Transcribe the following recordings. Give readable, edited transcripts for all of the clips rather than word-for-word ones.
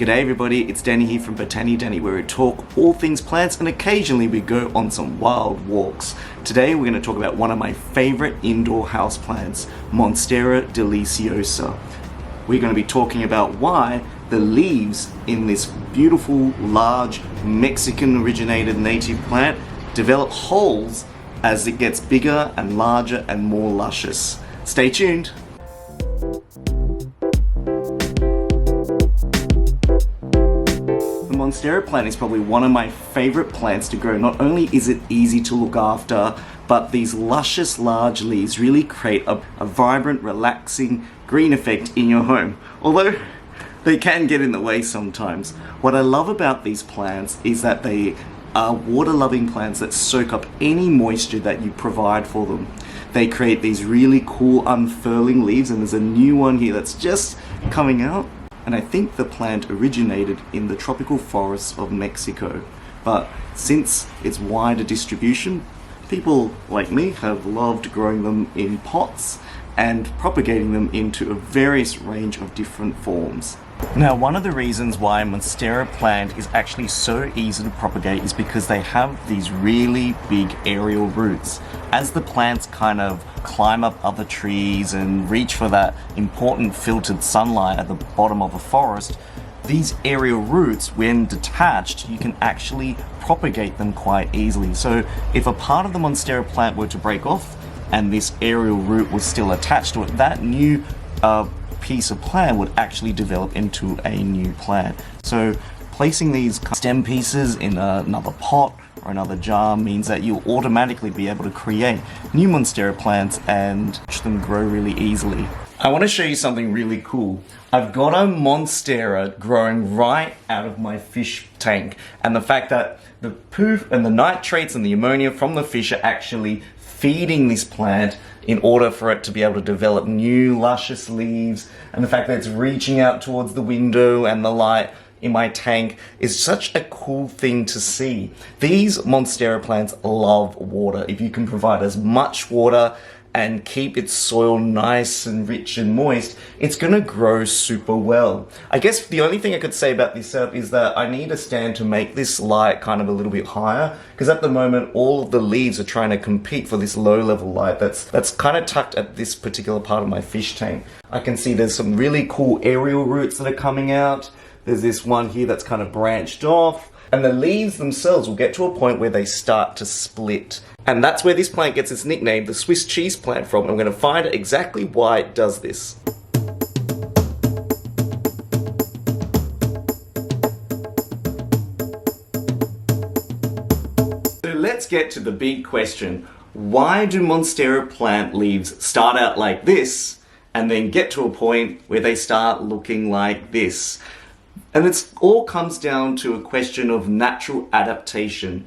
G'day everybody, it's Danny here from Botany, where we talk all things plants and occasionally we go on some wild walks. Today we're going to talk about one of my favorite indoor houseplants, Monstera deliciosa. We're going to be talking about why the leaves in this beautiful, large, Mexican-originated native plant develop holes as it gets bigger and larger and more luscious. Stay tuned! The Monstera plant is probably one of my favorite plants to grow. Not only is it easy to look after, but these luscious large leaves really create a vibrant, relaxing green effect in your home. Although they can get in the way sometimes. What I love about these plants is that they are water-loving plants that soak up any moisture that you provide for them. They create these really cool unfurling leaves, and there's a new one here that's just coming out. And I think the plant originated in the tropical forests of Mexico. But since its wider distribution, people like me have loved growing them in pots and propagating them into a various range of different forms. Now, one of the reasons why Monstera plant is actually so easy to propagate is because they have these really big aerial roots. As the plants kind of climb up other trees and reach for that important filtered sunlight at the bottom of a forest, these aerial roots, when detached, you can actually propagate them quite easily. So if a part of the Monstera plant were to break off and this aerial root was still attached to it, that new piece of plant would actually develop into a new plant. So placing these stem pieces in another pot or another jar means that you'll automatically be able to create new Monstera plants and watch them grow really easily. I want to show you something really cool. I've got a Monstera growing right out of my fish tank, and the fact that the poof and the nitrates and the ammonia from the fish are actually feeding this plant in order for it to be able to develop new luscious leaves, and the fact that it's reaching out towards the window and the light in my tank is such a cool thing to see. These Monstera plants love water. If you can provide as much water and keep its soil nice and rich and moist, it's gonna grow super well. I guess the only thing I could say about this setup is that I need a stand to make this light kind of a little bit higher, because at the moment all of the leaves are trying to compete for this low level light that's kind of tucked at this particular part of my fish tank. I can see there's some really cool aerial roots that are coming out. There's this one here that's kind of branched off. And the leaves themselves will get to a point where they start to split. And that's where this plant gets its nickname, the Swiss cheese plant, from. I'm going to find out exactly why it does this. So let's get to the big question. Why do Monstera plant leaves start out like this and then get to a point where they start looking like this? And it all comes down to a question of natural adaptation.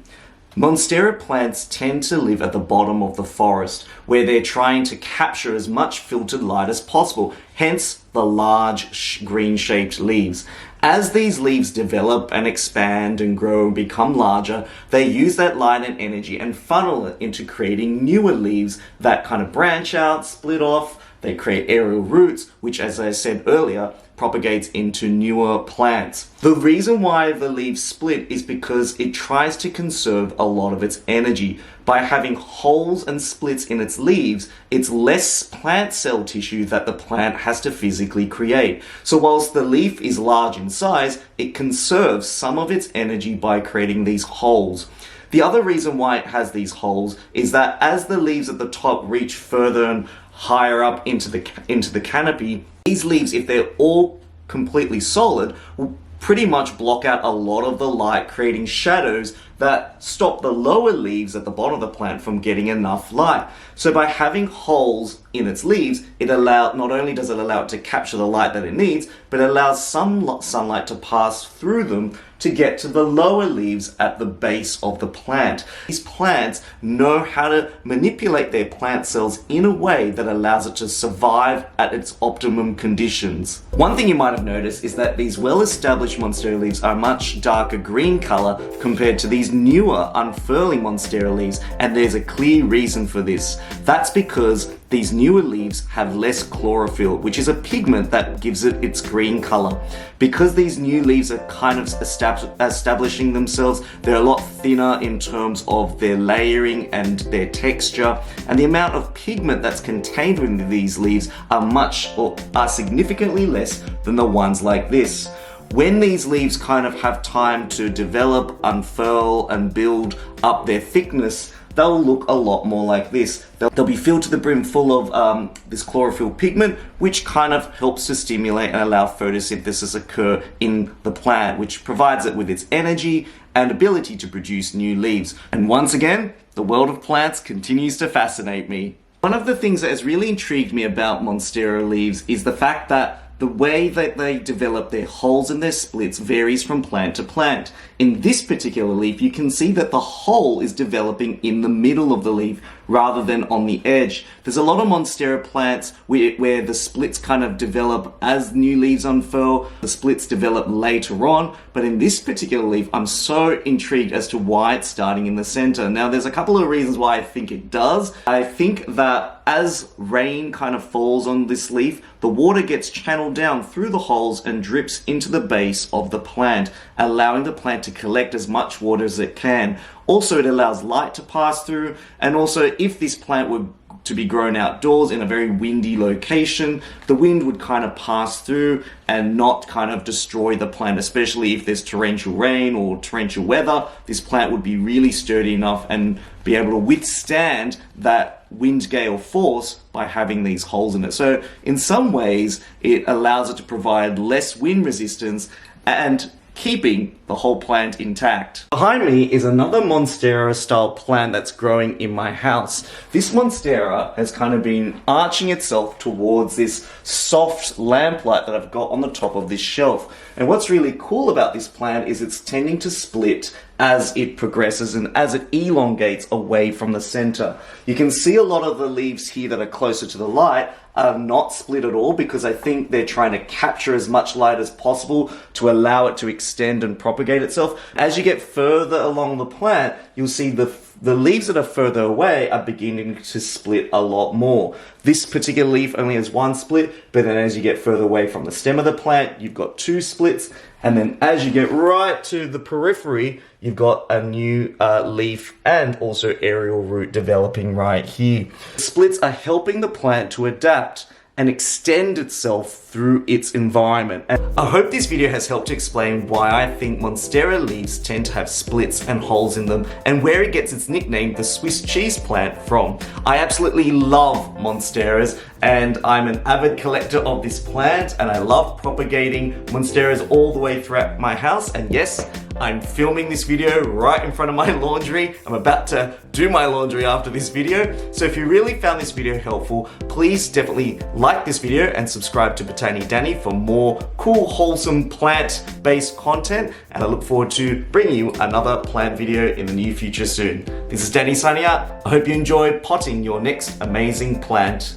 Monstera plants tend to live at the bottom of the forest, where they're trying to capture as much filtered light as possible, hence the large green-shaped leaves. As these leaves develop and expand and grow and become larger, they use that light and energy and funnel it into creating newer leaves that kind of branch out, split off. They create aerial roots, which, as I said earlier, propagates into newer plants. The reason why the leaves split is because it tries to conserve a lot of its energy. By having holes and splits in its leaves, it's less plant cell tissue that the plant has to physically create. So whilst the leaf is large in size, it conserves some of its energy by creating these holes. The other reason why it has these holes is that as the leaves at the top reach further and higher up into the canopy, these leaves, if they're all completely solid, will pretty much block out a lot of the light, creating shadows that stop the lower leaves at the bottom of the plant from getting enough light. So by having holes in its leaves, not only does it allow it to capture the light that it needs, but it allows some sunlight to pass through them to get to the lower leaves at the base of the plant. These plants know how to manipulate their plant cells in a way that allows it to survive at its optimum conditions. One thing you might have noticed is that these well-established Monstera leaves are much darker green color compared to these these newer unfurling Monstera leaves, and there's a clear reason for this. That's because these newer leaves have less chlorophyll, which is a pigment that gives it its green color. Because these new leaves are kind of establishing themselves, they're a lot thinner in terms of their layering and their texture, and the amount of pigment that's contained within these leaves are significantly less than the ones like this. When these leaves kind of have time to develop, unfurl, and build up their thickness, they'll look a lot more like this. They'll be filled to the brim full of this chlorophyll pigment, which kind of helps to stimulate and allow photosynthesis occur in the plant, which provides it with its energy and ability to produce new leaves. And once again, the world of plants continues to fascinate me. One of the things that has really intrigued me about Monstera leaves is the fact that the way that they develop their holes and their splits varies from plant to plant. In this particular leaf, you can see that the hole is developing in the middle of the leaf rather than on the edge. There's a lot of Monstera plants where the splits kind of develop as new leaves unfurl, the splits develop later on, but in this particular leaf, I'm so intrigued as to why it's starting in the center. Now, there's a couple of reasons why I think it does. I think that as rain kind of falls on this leaf, the water gets channeled down through the holes and drips into the base of the plant, allowing the plant to collect as much water as it can. Also, it allows light to pass through, and also if this plant were to be grown outdoors in a very windy location, the wind would kind of pass through and not kind of destroy the plant, especially if there's torrential rain or torrential weather. This plant would be really sturdy enough and be able to withstand that wind gale force by having these holes in it. So in some ways, it allows it to provide less wind resistance and keeping the whole plant intact. Behind me is another Monstera style plant that's growing in my house. This Monstera has kind of been arching itself towards this soft lamplight that I've got on the top of this shelf. And what's really cool about this plant is it's tending to split as it progresses and as it elongates away from the center. You can see a lot of the leaves here that are closer to the light are not split at all, because I think they're trying to capture as much light as possible to allow it to extend and propagate itself. As you get further along the plant, you'll see the leaves that are further away are beginning to split a lot more. This particular leaf only has one split, but then as you get further away from the stem of the plant, you've got two splits. And then as you get right to the periphery, you've got a new leaf and also aerial root developing right here. Splits are helping the plant to adapt and extend itself through its environment. And I hope this video has helped to explain why I think Monstera leaves tend to have splits and holes in them, and where it gets its nickname, the Swiss cheese plant, from. I absolutely love Monsteras, and I'm an avid collector of this plant, and I love propagating Monsteras all the way throughout my house. And yes, I'm filming this video right in front of my laundry. I'm about to do my laundry after this video. So if you really found this video helpful, please definitely like this video and subscribe to Botany Danny for more cool, wholesome plant-based content. And I look forward to bringing you another plant video in the near future soon. This is Danny signing out. I hope you enjoyed potting your next amazing plant.